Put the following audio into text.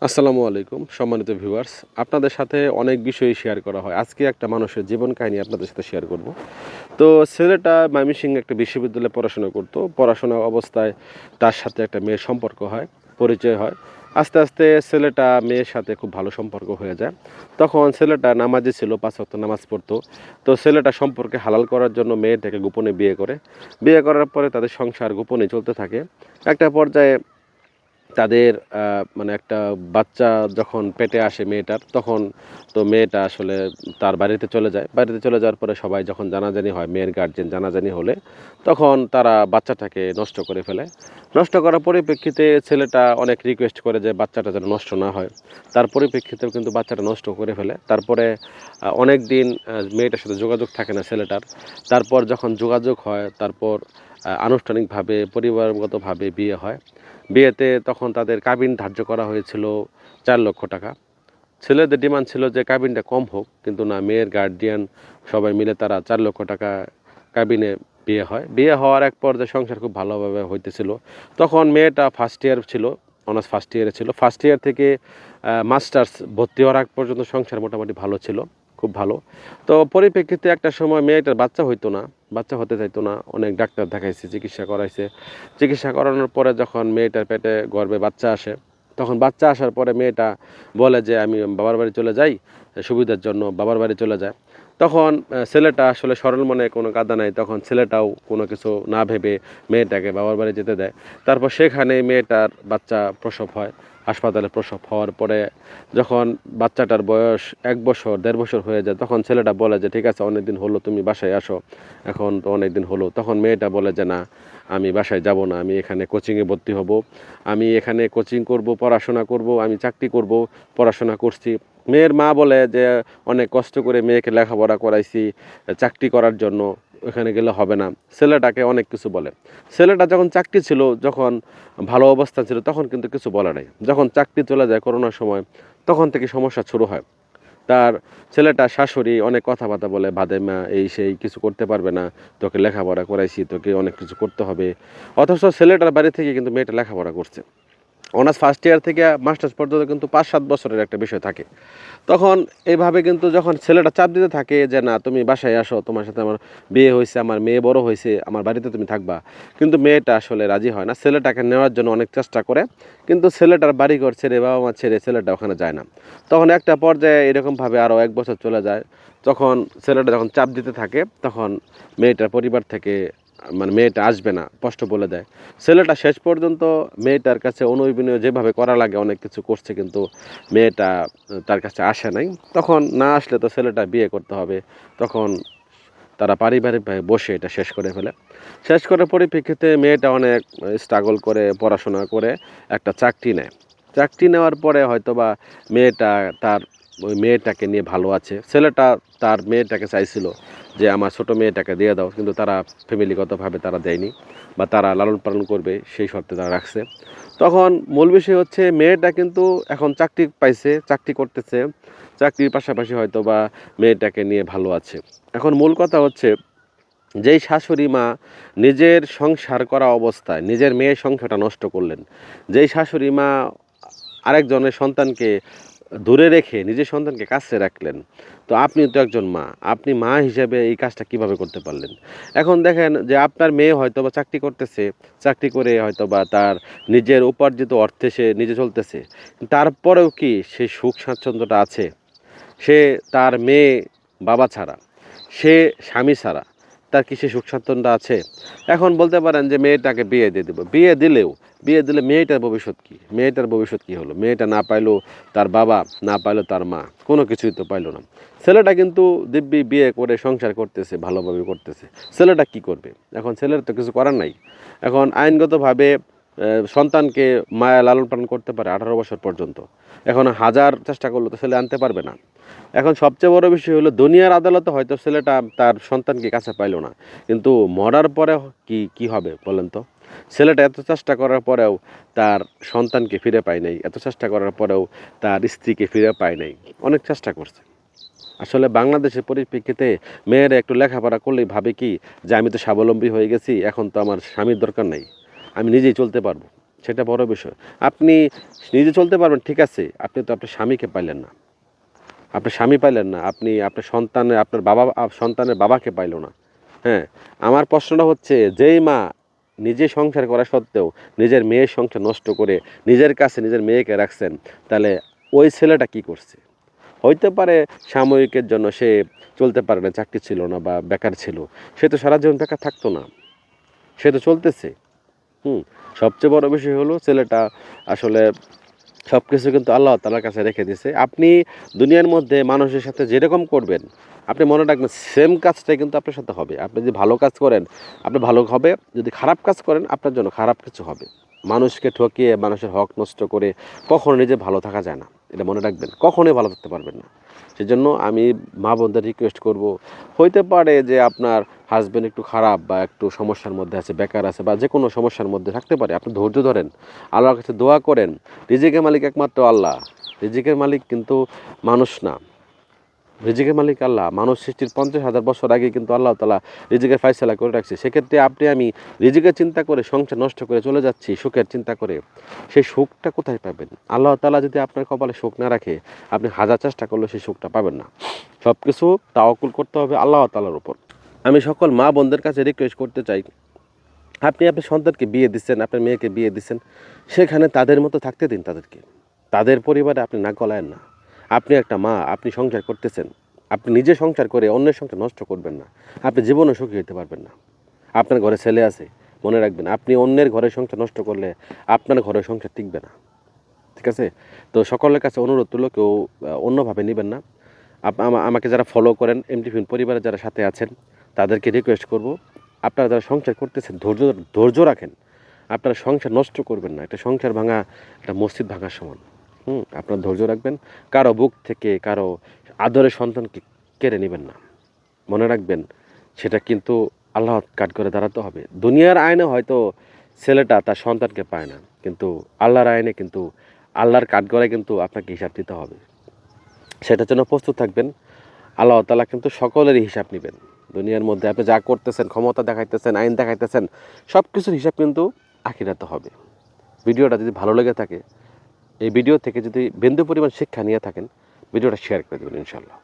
আসসালামু আলাইকুম সম্মানিত ভিউয়ার্স, আপনাদের সাথে অনেক বিষয়ই শেয়ার করা হয়। আজকে একটা মানুষের জীবন কাহিনী আপনাদের সাথে শেয়ার করব। তো ছেলেটা ময়মনসিংহে একটা বিশ্ববিদ্যালয়ে পড়াশোনা করতো। পড়াশোনা অবস্থায় তার সাথে একটা মেয়ের সম্পর্ক হয়, পরিচয় হয়। আস্তে আস্তে ছেলেটা মেয়ের সাথে খুব ভালো সম্পর্ক হয়ে যায়। তখন ছেলেটা নামাজি ছিল, ৫ ওয়াক্ত নামাজ পড়তো। তো ছেলেটা সম্পর্কে হালাল করার জন্য মেয়েটাকে গোপনে বিয়ে করে। বিয়ে করার পরে তাদের সংসার গোপনে চলতে থাকে। একটা পর্যায়ে তাদের মানে একটা বাচ্চা যখন পেটে আসে মেয়েটার, তখন তো মেয়েটা আসলে তার বাড়িতে চলে যায়। বাড়িতে চলে যাওয়ার পরে সবাই যখন জানাজানি হয়, মেয়ের গার্জিয়ান জানাজানি হলে, তখন তারা বাচ্চাটাকে নষ্ট করে ফেলে। নষ্ট করার পরিপ্রেক্ষিতে ছেলেটা অনেক রিকোয়েস্ট করে যে বাচ্চাটা যেন নষ্ট না হয়। তার পরিপ্রেক্ষিতেও কিন্তু বাচ্চাটা নষ্ট করে ফেলে। তারপরে অনেকদিন মেয়েটার সাথে যোগাযোগ থাকে না ছেলেটার। তারপর যখন যোগাযোগ হয়, তারপর আনুষ্ঠানিকভাবে পরিবারগতভাবে বিয়ে হয়। বিয়েতে তখন তাদের কাবিন ধার্য করা হয়েছিল ৪ লক্ষ টাকা। ছেলেদের ডিমান্ড ছিল যে কাবিনটা কম হোক, কিন্তু না, মেয়ের গার্ডিয়ান সবাই মিলে তারা ৪ লক্ষ টাকা কাবিনে বিয়ে হয়। বিয়ে হওয়ার এক পর্যায়ে সংসার খুব ভালোভাবে হইতেছিল। তখন মেয়েটা ফার্স্ট ইয়ার ছিল, অনার্স ফার্স্ট ইয়ারে ছিল। ফার্স্ট ইয়ার থেকে মাস্টার্স ভর্তি হওয়ার আগ পর্যন্ত সংসার মোটামুটি ভালো ছিল, খুব ভালো। তো পরিপ্রেক্ষিতে একটা সময় মেয়েটার বাচ্চা হইতো না, বাচ্চা হতে চাইতো না। অনেক ডাক্তার দেখাইছে, চিকিৎসা করাইছে। চিকিৎসা করানোর পরে যখন মেয়েটার পেটে গর্ভে বাচ্চা আসে, তখন বাচ্চা আসার পরে মেয়েটা বলে যে আমি বাবার বাড়ি চলে যাই, সুবিধার জন্য বাবার বাড়ি চলে যায়। তখন ছেলেটা আসলে সরল মনে কোনো কাদা নাই, তখন ছেলেটাও কোনো কিছু না ভেবে মেয়েটাকে বাবার বাড়ি যেতে দেয়। তারপর সেখানে মেয়েটার বাচ্চা প্রসব হয়। হাসপাতালে প্রসব হওয়ার পরে যখন বাচ্চাটার বয়স ১ বছর ১.৫ বছর হয়ে যায়, তখন ছেলেটা বলে যে ঠিক আছে, অনেক দিন হলো তুমি বাসায় আসো, এখন তো অনেক দিন হলো। তখন মেয়েটা বলে যে না, আমি বাসায় যাব না, আমি এখানে কোচিংয়ে ভর্তি হব, আমি এখানে কোচিং করব, পড়াশোনা করব, আমি চাকরি করব, পড়াশোনা করছি। মেয়ের মা বলে যে অনেক কষ্ট করে মেয়েকে লেখাপড়া করাইছি চাকরি করার জন্য, ওখানে গেলে হবে না। ছেলেটাকে অনেক কিছু বলে। ছেলেটা যখন চাকরি ছিল, যখন ভালো অবস্থা ছিল, তখন কিন্তু কিছু বলে নাই। যখন চাকরি চলে যায় করোনার সময়, তখন থেকে সমস্যা শুরু হয়। তার ছেলেটার শাশুড়ি অনেক কথাবার্তা বলে, "ভাদেমা এই সেই কিছু করতে পারবে না, তোকে লেখাপড়া করাইছি, তোকে অনেক কিছু করতে হবে।" অথচ ছেলেটার বাড়ি থেকে কিন্তু মেয়েটা লেখাপড়া করছে। অনার্স ফার্স্ট ইয়ার থেকে মাস্টার্স পর্যন্ত কিন্তু ৫-৭ বছরের একটা বিষয় থাকে। তখন এইভাবে কিন্তু যখন ছেলেটা চাপ দিতে থাকে যে না, তুমি বাসায় আসো, তোমার সাথে আমার বিয়ে হয়েছে, আমার মেয়ে বড় হয়েছে, আমার বাড়িতে তুমি থাকবা। কিন্তু মেয়েটা আসলে রাজি হয় না। ছেলেটাকে নেওয়ার জন্য অনেক চেষ্টা করে, কিন্তু ছেলেটার বাড়িঘর ছেড়ে, বাবা মা ছেড়ে ছেলেটা ওখানে যায় না। তখন একটা পর্যায়ে এরকমভাবে আরও ১ বছর চলে যায়। তখন ছেলেটা যখন চাপ দিতে থাকে, তখন মেয়েটার পরিবার থেকে মানে মেয়েটা আসবে না স্পষ্ট বলে দেয়। ছেলেটা শেষ পর্যন্ত মেয়েটার কাছে অনুবিনয় যেভাবে করা লাগে অনেক কিছু করছে, কিন্তু মেয়েটা তার কাছে আসে নাই। তখন না আসলে তো ছেলেটা বিয়ে করতে হবে। তখন তারা পারিবারিকভাবে বসে এটা শেষ করে ফেলে। শেষ করার পরিপ্রেক্ষিতে মেয়েটা অনেক স্ট্রাগল করে পড়াশোনা করে একটা চাকরি নেয়। চাকরি নেওয়ার পরে হয়তোবা মেয়েটা তার ওই মেয়েটাকে নিয়ে ভালো আছে। ছেলেটা তার মেয়েটাকে চাইছিল যে আমার ছোট মেয়েটাকে দিয়ে দাও, কিন্তু তারা ফ্যামিলিগতভাবে তারা দেয়নি, বা তারা লালন পালন করবে সেই শর্তে তারা রাখছে। তখন মূল বিষয় হচ্ছে মেয়েটা কিন্তু এখন চাকরি পাইছে, চাকরি করতেছে। চাকরির পাশাপাশি হয়তোবা মেয়েটাকে নিয়ে ভালো আছে। এখন মূল কথা হচ্ছে, যেই শাশুড়ি মা নিজের সংসার করা অবস্থায় নিজের মেয়ের সংসারটা নষ্ট করলেন, যেই শাশুড়ি মা আরেকজনের সন্তানকে দূরে রেখে নিজের সন্তানকে কাছে রাখলেন, তো আপনি তো একজন মা, আপনি মা হিসেবে এই কাজটা কিভাবে করতে পারলেন? এখন দেখেন যে আপনার মেয়ে হয়তোবা চাকরি করতেছে, চাকরি করে হয়তোবা তার নিজের উপার্জিত অর্থে সে নিজে চলতেছে। তারপরেও কি সেই সুখ স্বাচ্ছন্দ্যটা আছে? সে তার মেয়ে বাবা ছাড়া, সে স্বামী ছাড়া তার কি সে সুখ স্বাচ্ছন্দ্য আছে? এখন বলতে পারেন যে মেয়েটাকে বিয়ে দিয়ে দেবো। বিয়ে দিলে মেয়েটার ভবিষ্যৎ কী? মেয়েটার ভবিষ্যৎ কী হলো? মেয়েটা না পাইলো তার বাবা, না পাইলো তার মা, কোনো কিছুই তো পাইলো না। ছেলেটা কিন্তু দিব্যি বিয়ে করে সংসার করতেছে, ভালোভাবে করতেছে। ছেলেটা কি করবে? এখন ছেলের তো কিছু করার নাই। এখন আইনগতভাবে সন্তানকে মায়া লালন পালন করতে পারে ১৮ বছর পর্যন্ত। এখন হাজার চেষ্টা করলেও তো ছেলে আনতে পারবে না। এখন সবচেয়ে বড় বিষয় হলো, দুনিয়ার আদালতে হয়তো ছেলেটা তার সন্তানকে কাছে পাইল না, কিন্তু মরার পরে কি হবে বলেন তো? ছেলেটা এত চেষ্টা করার পরেও তার সন্তানকে ফিরে পায় নাই, এত চেষ্টা করার পরেও তার স্ত্রীকে ফিরে পায় নাই। অনেক চেষ্টা করছে। আসলে বাংলাদেশের পরিপ্রেক্ষিতে মেয়েরা একটু লেখাপড়া করলেই ভাবে কি যে আমি তো স্বাবলম্বী হয়ে গেছি, এখন তো আমার স্বামীর দরকার নাই, আমি নিজেই চলতে পারবো। সেটা বড় বিষয়। আপনি নিজে চলতে পারবেন ঠিক আছে, আপনি তো আপনার স্বামীকে পাইলেন না। আপনার স্বামী পাইলেন না, আপনি আপনার সন্তানের আপনার বাবা সন্তানের বাবাকে পাইল না। হ্যাঁ? আমার প্রশ্নটা হচ্ছে যেই মা নিজে সংসার করা সত্ত্বেও নিজের মেয়ের সংসার নষ্ট করে নিজের কাছে নিজের মেয়েকে রাখছেন, তাহলে ওই ছেলেটা কি করছে? হইতে পারে সাময়িকের জন্য সে চলতে পারে না, চাকরি ছিল না বা বেকার ছিল। সে তো সারা জীবন বেকার থাকতো না। সে তো চলতেছে। হুম? সবচেয়ে বড় বিষয় হলো ছেলেটা আসলে সবকিছু কিন্তু আল্লাহ তাআলার কাছে রেখে দিছে। আপনি দুনিয়ার মধ্যে মানুষের সাথে যেরকম করবেন, আপনি মনে রাখবেন সেম কাজটাই কিন্তু আপনার সাথে হবে। আপনি যদি ভালো কাজ করেন, আপনার ভালো হবে। যদি খারাপ কাজ করেন, আপনার জন্য খারাপ কিছু হবে। মানুষকে ঠকিয়ে, মানুষের হক নষ্ট করে কখনো নিজে ভালো থাকা যায় না। এটা মনে রাখবেন। কখনোই ভালো থাকতে পারবেন না। সেজন্য আমি মা বোনদের রিকোয়েস্ট করব, হইতে পারে যে আপনার হাসব্যান্ড একটু খারাপ বা একটু সমস্যার মধ্যে আছে, বেকার আছে বা যেকোনো সমস্যার মধ্যে থাকতে পারে। আপনি ধৈর্য ধরেন, আল্লাহর কাছে দোয়া করেন। রিজিকের মালিক একমাত্র আল্লাহ। রিজিকের মালিক কিন্তু মানুষ না। রিজিকের মালিক আল্লাহ। মানুষ সৃষ্টির ৫০,০০০ বছর আগে কিন্তু আল্লাহ তাআলা রিজিকের ফায়সালা করে রাখছে। সেক্ষেত্রে আপনি আমি রিজিকের চিন্তা করে সংসার নষ্ট করে চলে যাচ্ছি সুখের চিন্তা করে। সেই সুখটা কোথায় পাবেন? আল্লাহ তাআলা যদি আপনার কপালে সুখ না রাখে, আপনি হাজার চেষ্টা করলেও সেই সুখটা পাবেন না। সবকিছু তাওয়াক্কুল করতে হবে আল্লাহ তাআলার উপর। আমি সকল মা বোনদের কাছে রিকোয়েস্ট করতে চাই, আপনি আপনার সন্তানকে বিয়ে দিচ্ছেন, আপনার মেয়েকে বিয়ে দিচ্ছেন, সেখানে তাদের মতো থাকতে দিন তাদেরকে। তাদের পরিবারে আপনি নাক গলায়েন না। আপনি একটা মা, আপনি সংসার করতেছেন। আপনি নিজে সংসার করে অন্যের সংসার নষ্ট করবেন না। আপনি জীবনেও সুখী হতে পারবেন না। আপনার ঘরে ছেলে আছে, মনে রাখবেন আপনি অন্যের ঘরের সংসার নষ্ট করলে আপনার ঘরের সংসার টিকবে না। ঠিক আছে? তো সকলের কাছে অনুরোধ রইল কেউ অন্যভাবে নিবেন না। আমাকে যারা ফলো করেন, এমটিভিন পরিবারের যারা সাথে আছেন, তাদেরকে রিকোয়েস্ট করব, আপনারা যারা সংসার করতেছেন ধৈর্য রাখেন। আপনারা সংসার নষ্ট করবেন না। একটা সংসার ভাঙা একটা মসজিদ ভাঙার সমান। আপনারা ধৈর্য রাখবেন। কারো বুক থেকে কারো আদরের সন্তানকে কেড়ে নিবেন না। মনে রাখবেন সেটা কিন্তু আল্লাহর কাঠগড়ে দাঁড়াতে হবে। দুনিয়ার আইনে হয়তো ছেলেটা তার সন্তানকে পায় না। কিন্তু আল্লাহর আইনে কিন্তু আল্লাহর কাঠগড়ায় কিন্তু আপনাকে হিসাব দিতে হবে। সেটার জন্য প্রস্তুত থাকবেন। আল্লাহ তাআলা কিন্তু সকলেরই হিসাব নিবেন। দুনিয়ার মধ্যে আপনি যা করতেছেন, ক্ষমতা দেখাইতেছেন, আইন দেখাইতেছেন, সবকিছুর হিসাব কিন্তু আখিরাতে হবে। ভিডিওটা যদি ভালো লেগে থাকে, এই ভিডিও থেকে যদি বিন্দু পরিমাণ শিক্ষা নিয়ে থাকেন, ভিডিওটা শেয়ার করে দেবেন ইনশাআল্লাহ।